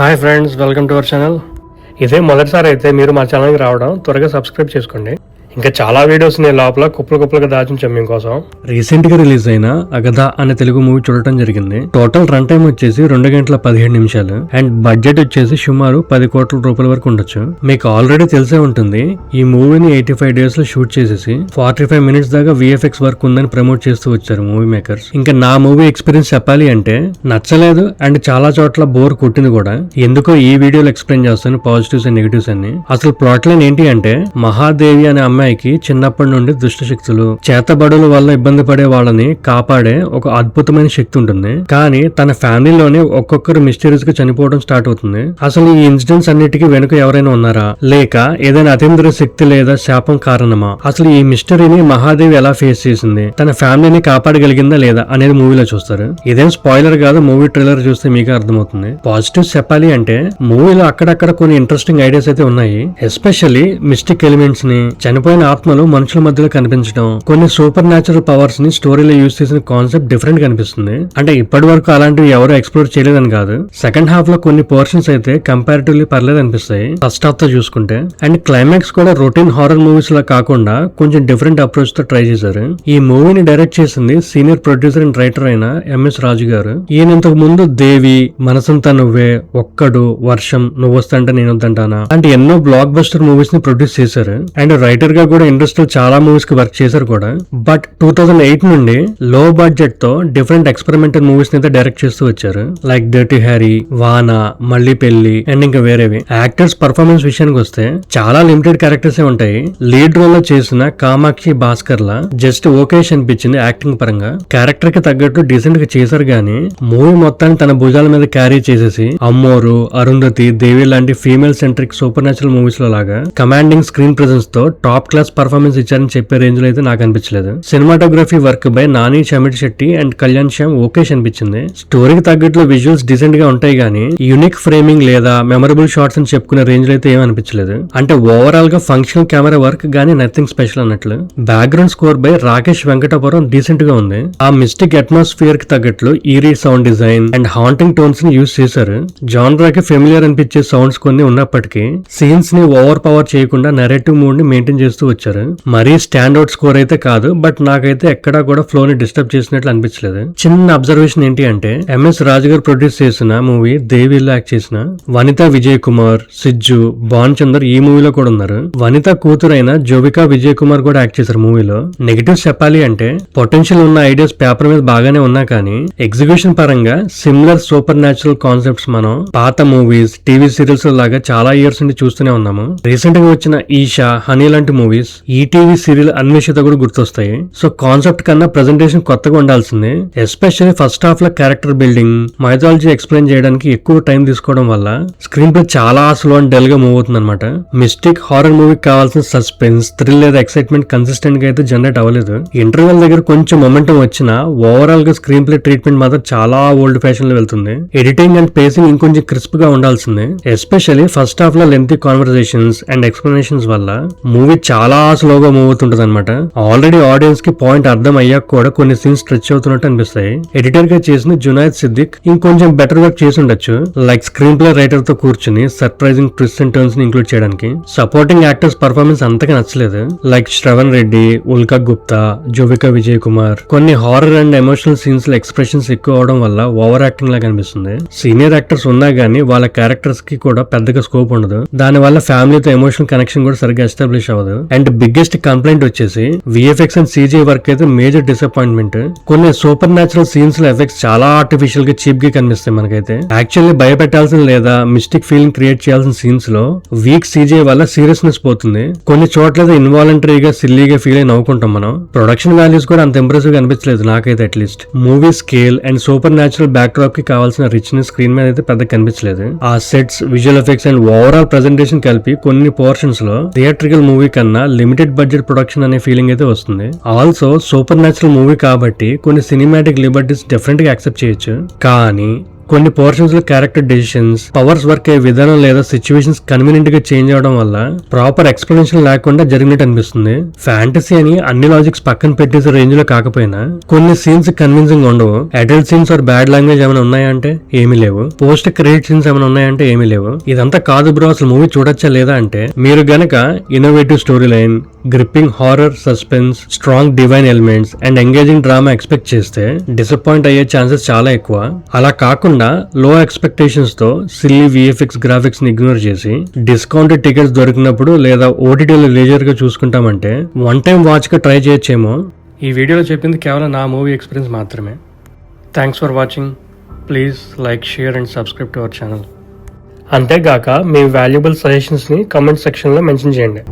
Hi friends, welcome to our channel. ఇదే మొదటిసారి అయితే మీరు మా ఛానల్కి రావడం, త్వరగా సబ్స్క్రైబ్ చేసుకోండి. ఇంకా చాలా వీడియోస్ నేను లోపల కుప్పలుగా దాచుంచాం మీకోసం. రీసెంట్ గా రిలీజ్ అయిన అగధ అనే తెలుగు మూవీ చూడటం జరిగింది. టోటల్ రన్ టైం వచ్చేసి 2 గంటల 17 నిమిషాలు అండ్ బడ్జెట్ వచ్చేసి సుమారు 10 కోట్ల రూపాయల వరకు ఉండొచ్చు. మీకు ఆల్రెడీ తెలిసే ఉంటుంది, ఈ మూవీని 85 డేస్ లో షూట్ చేసేసి 45 మినిట్స్ దాకా VFX వర్క్ ఉందని ప్రమోట్ చేస్తూ వచ్చారు మూవీ మేకర్స్. ఇంకా నా మూవీ ఎక్స్పీరియన్స్ చెప్పాలి అంటే నచ్చలేదు అండ్ చాలా చోట్ల బోర్ కొట్టింది కూడా. ఎందుకో ఈ వీడియోలో ఎక్స్ప్లెయిన్ చేస్తాను పాజిటివ్స్ అండ్ నెగిటివ్స్ అన్ని. అసలు ప్లాట్ లైన్ ఏంటి అంటే, మహాదేవి అనే అమ్మాయికి చిన్నప్పటి నుండి దుష్ట శక్తులు, చేతబడుల వల్ల ఇబ్బంది పడే వాళ్ళని కాపాడే ఒక అద్భుతమైన శక్తి ఉంటుంది. కానీ తన ఫ్యామిలీలోనే ఒక్కొక్కరు మిస్టీరియస్ గా చనిపోవడం స్టార్ట్ అవుతుంది. అసలు ఈ ఇన్సిడెంట్స్ అన్నిటికీ వెనుక ఎవరైనా ఉన్నారా, లేక ఏదైనా అతీంద్రియ శక్తి లేదా శాపం కారణమా? అసలు ఈ మిస్టరీని మహాదేవి ఎలా ఫేస్ చేసింది, తన ఫ్యామిలీని కాపాడగలిగిందా లేదా అనేది మూవీలో చూస్తారు. ఇదేం స్పాయిలర్ కాదు, మూవీ ట్రైలర్ చూస్తే మీకే అర్థమవుతుంది. పాజిటివ్స్ చెప్పాలి అంటే మూవీలో అక్కడక్కడ కొన్ని ఇంట్రెస్టింగ్ ఐడియాస్ అయితే ఉన్నాయి. ఎస్పెషల్లీ మిస్టిక్ ఎలిమెంట్స్ ని, చనిపోయిన ఆత్మలు మనుషుల మధ్యలో కనిపించడం, కొన్ని సూపర్ న్యాచురల్ పవర్స్ ని స్టోరీలో యూజ్ చేసిన కాన్సెప్ట్ డిఫరెంట్ కనిపిస్తుంది. అంటే ఇప్పటి వరకు అలాంటివి ఎవరు ఎక్స్ప్లోర్ చేయలేదని కాదు. సెకండ్ హాఫ్ లో కొన్ని పోర్షన్స్ అయితే కంపారిటివ్లీ పర్లేదు అనిపిస్తాయి ఫస్ట్ హాఫ్ తో చూసుకుంటే. అండ్ క్లైమాక్స్ కూడా రొటీన్ హారర్ మూవీస్ లా కాకుండా కొంచెం డిఫరెంట్ అప్రోచ్ తో ట్రై చేశారు. ఈ మూవీని డైరెక్ట్ చేసింది సీనియర్ ప్రొడ్యూసర్ అండ్ రైటర్ అయిన MS రాజు గారు. ఈయన ఇంతకు ముందు దేవి, మనసంతా నువ్వే, ఒక్కడు, వర్షం, నువ్వొస్తంటే నేనొద్దంటానా అంటే ఎన్నో బ్లాక్ బస్టర్ మూవీస్ ని ప్రొడ్యూస్ చేశారు. అండ్ రైటర్ గా కూడా ఇండస్ట్రీలో చాలా మూవీస్ కి వర్క్ చేశారు కూడా. బట్ 2008 నుండి లో బడ్జెట్ తో డిఫరెంట్ ఎక్స్పెరిమెంటల్ మూవీస్ ని డైరెక్ట్ చేస్తూ వచ్చారు. లైక్ డర్టీ హ్యారీ, వాన, మళ్ళీ పెళ్లి అండ్ ఇంకా వేరేవి. యాక్టర్స్ పర్ఫార్మెన్స్ విషయానికి వస్తే చాలా లిమిటెడ్ క్యారెక్టర్స్ ఉంటాయి. లీడ్ రోల్ లో చేసిన కామాక్షి భాస్కర్ లా జస్ట్ ఓకేష్ అనిపించింది యాక్టింగ్ పరంగా. క్యారెక్టర్ కి తగ్గట్టు డీసెంట్ గా చేశారు గానీ మూవీ మొత్తాన్ని తన భుజాల మీద క్యారీ చేసేసి అమ్మోరు, అరుంధతి, దేవి లాంటి female centric supernatural movies లో లాగా కమాండింగ్ స్క్రీన్ ప్రెజెన్స్ తో టాప్ క్లాస్ పర్ఫార్మెన్స్ ఇచ్చారని చెప్పే రేంజ్ లో అయితే నాకు అనిపించలేదు. Cinematography work by Nani Chamiti Shetty and Kalyan Shyam okayish అనిపించింది. స్టోరీకి తగ్గట్లు విజువల్స్ డీసెంట్ గా ఉంటాయి గానీ యూనిక్ ఫ్రేమింగ్ లేదా మెమరబుల్ షాట్స్ అని చెప్పుకునే రేంజ్ లో అయితే ఏమనిపించలేదు. అంటే ఓవరాల్ గా ఫంక్షనల్ కెమెరా వర్క్ గానీ నథింగ్ స్పెషల్ అన్నట్లు. Background score by Rakesh Venkatapuram decent గా ఉంది. ఆ మిస్టిక్ అట్మాస్ఫియర్ కి తగ్గట్లు eerie sound design and haunting tones ని యూజ్ చేశారు. జానరా కి ఫెమిలియర్ అనిపించే సౌండ్స్ కొన్ని ఉన్నప్పటికీ సీన్స్ ని ఓవర్ పవర్ చేయకుండా నెరేటివ్ మూడ్ ని మెయింటైన్ చేస్తూ వచ్చారు. మరీ స్టాండ్ అవుట్ స్కోర్ అయితే కాదు, బట్ నాకైతే ఎక్కడా కూడా ఫ్లో ని డిస్టర్బ్ చేసినట్లు అనిపించలేదు. చిన్న అబ్జర్వేషన్ ఏంటి అంటే, MS రాజు గారు ప్రొడ్యూస్ చేసిన మూవీ దేవిలో యాక్ట్ చేసిన వనిత విజయ్ కుమార్, సిజ్జు, బాన్ చందర్ ఈ మూవీలో కూడా ఉన్నారు. వనిత కూతురైన జోవికా విజయ్ కుమార్ కూడా యాక్ట్ చేశారు మూవీలో. నెగటివ్స్ చెప్పాలి అంటే, పొటెన్షియల్ ఉన్న ఐడియాస్ పేపర్ మీద బాగానే ఉన్నా కానీ ఎగ్జిక్యూషన్ పరంగా సిమిలర్ సూపర్ న్యాచురల్ కాన్సెప్ట్స్ మనం పాత మూవీస్, టీవీ సీరియల్స్ లాగా చాలా ఇయర్స్ నుండి చూస్తూనే ఉన్నాము. రీసెంట్ గా వచ్చిన ఈషా, హనీ లాంటి మూవీస్, ఈటీవీ సీరియల్ అన్వేషిత కూడా గుర్తొస్తాయి. సో కాన్సెప్ట్ కన్నా ప్రెజెంటేషన్ కొత్తగా ఉండాల్సింది. ఎస్పెషల్లీ ఫస్ట్ హాఫ్ లో క్యారెక్టర్ బిల్డింగ్, మైథాలజీ ఎక్స్ప్లెయిన్ చేయడానికి ఎక్కువ టైం తీసుకోవడం వల్ల స్క్రీన్ ప్లే చాలా స్లో అండ్ డల్ గా మూవ్ అవుతుంది అనమాట. మిస్టిక్ హారర్ మూవీకి కావాల్సిన సస్పెన్స్, థ్రిల్ లేదా ఎక్సైట్మెంట్ కన్సిస్టెంట్ గా అయితే జనరేట్ అవ్వలేదు. ఇంటర్వెల్ దగ్గర కొంచెం మొమెంటం వచ్చినా ఓవరాల్ గా స్క్రీన్ ప్లే ట్రీట్మెంట్ మాత్రం చాలా ఓల్డ్ ఫ్యాషన్ లో వెళ్తుంది. ఎడిటింగ్ అండ్ పేసింగ్ ఇంకొంచెం క్రిస్ప్ గా ఉండాల్సింది. ఎస్పెషల్లీ ఫస్ట్ హాఫ్ లో లెంతీ కాన్వర్సేషన్స్ అండ్ ఎక్స్ప్లెనేషన్స్ వల్ల మూవీ చాలా స్లోగా మూవ్ అవుతుంటది అనమాట. ఆల్రెడీ ఆడియన్స్ కి పాయింట్ అర్థం అయ్యాక కూడా కొన్ని సీన్స్ స్ట్రెచ్ అవుతున్నట్టు అనిపిస్తాయి. ఎడిటర్ గా చేసిన జునైద్ సిద్దిక్ ఇంకొంచెం బెటర్ వర్క్ చేసి ఉండొచ్చు. లైక్ స్క్రీన్ ప్లే రైటర్ తో కూర్చుని సర్ప్రైజింగ్ ట్విస్ట్ అండ్ టర్న్స్ ని ఇంక్లూడ్ చేయడానికి. సపోర్టింగ్ యాక్టర్స్ పర్ఫార్మెన్స్ అంతగా నచ్చలేదు. లైక్ శ్రవణ్ రెడ్డి, ఉల్కా గుప్తా, జోవికా విజయ్ కుమార్. కొన్ని హారర్ అండ్ ఎమోషనల్ సీన్స్ లో ఎక్స్ప్రెషన్స్ ఎక్కువ అవడం వల్ల ఓవర్ యాక్టింగ్ లాగా అనిపిస్తుంది. సీనియర్ యాక్టర్స్ ఉన్నా గానీ వాళ్ళ క్యారెక్టర్స్ కి కూడా పెద్దగా స్కోప్ ఉండదు. దాని వల్ల ఫ్యామిలీతో ఎమోషనల్ కనెక్షన్ కూడా సరిగ్గా ఎస్టాబ్లిష్ అవ్వదు. అండ్ బిగ్గెస్ట్ కంప్లైంట్ వచ్చేసి VFX అండ్ CG వర్క్ అయితే మేజర్ డిసప్పాయింట్మెంట్. కొన్ని సూపర్ న్యాచురల్ సీన్స్ లో ఎఫెక్ట్స్ చాలా ఆర్టిఫిషియల్ గా చీప్ గా కనిపిస్తాయి మనకైతే. యాక్చువల్లీ భయపెట్టాల్సిన లేదా మిస్టిక్ ఫీలింగ్ క్రియేట్ చేయాల్సిన సీన్స్ లో వీక్ CG వల్ల సీరియస్నెస్ పోతుంది. కొన్ని చోట్ల ఇన్వాలంటరీగా సిల్లీగా ఫీల్ అయి నవ్వుకుంటాం మనం. ప్రొడక్షన్ వాల్యూస్ కూడా అంత ఇంప్రెసివ్ గా అనిపించలేదు నాకైతే. At least movie scale and super natural back drop కి కావాల్సిన రిచ్నెస్ స్క్రీన్ మీద అయితే పెద్ద కనిపించలేదు. ఆ sets, visual effects and overall presentation కలిపి కొన్ని పోర్షన్స్ లో థియేట్రికల్ మూవీ కన్నా లిమిటెడ్ బడ్జెట్ ప్రొడక్షన్ అనే ఫీలింగ్ అయితే వస్తుంది. ఆల్సో సూపర్ న్యాచురల్ మూవీ కాబట్టి కొన్ని సినిమాటిక్ లిబర్టీస్ డెఫినెట్ గా యాక్సెప్ట్ చేయొచ్చు. కానీ కొన్ని పోర్షన్స్ లో క్యారెక్టర్ డెసిషన్స్, పవర్స్ వర్క్ అయ్యే విధానం లేదా సిచ్యువేషన్స్ కన్వీనియంట్ గా చేంజ్ అవడం వల్ల ప్రాపర్ ఎక్స్ప్లెనేషన్ లేకుండా జరిగినట్టు అనిపిస్తుంది. ఫ్యాంటసీ అని అన్ని లాజిక్స్ పక్కన పెట్టేసే రేంజ్ లో కాకపోయినా కొన్ని సీన్స్ కన్విన్సింగ్ ఉండవు. Adult scenes or bad language ఏమైనా ఉన్నాయంటే ఏమీ లేవు. పోస్ట్ క్రెడిట్ సీన్స్ ఏమైనా ఉన్నాయంటే ఏమీ లేవు. ఇదంతా కాదు బ్రో, అసలు మూవీ చూడొచ్చా లేదా అంటే, మీరు గనక innovative story line, gripping horror suspense, strong divine elements and engaging drama expect చేస్తే డిసప్పాయింట్ అయ్యే ఛాన్సెస్ చాలా ఎక్కువ. అలా కాకుండా లో ఎక్స్పెక్టేషన్స్ తో సిల్లీ విఎఫ్ఎక్స్ గ్రాఫిక్స్ ని ఇగ్నోర్ చేసి డిస్కౌంటెడ్ టికెట్స్ దొరికినప్పుడు లేదా ఓటీటీలో లేజర్ గా చూసుకుంటామంటే వన్ టైం వాచ్ గా ట్రై చేయొచ్చేమో. ఈ వీడియోలో చెప్పింది కేవలం నా మూవీ ఎక్స్పీరియన్స్ మాత్రమే. Thanks for watching. Please like, share and subscribe to our channel. అంతేగాక మీ వాల్యుబుల్ సజెషన్స్ని కామెంట్ సెక్షన్లో మెన్షన్ చేయండి.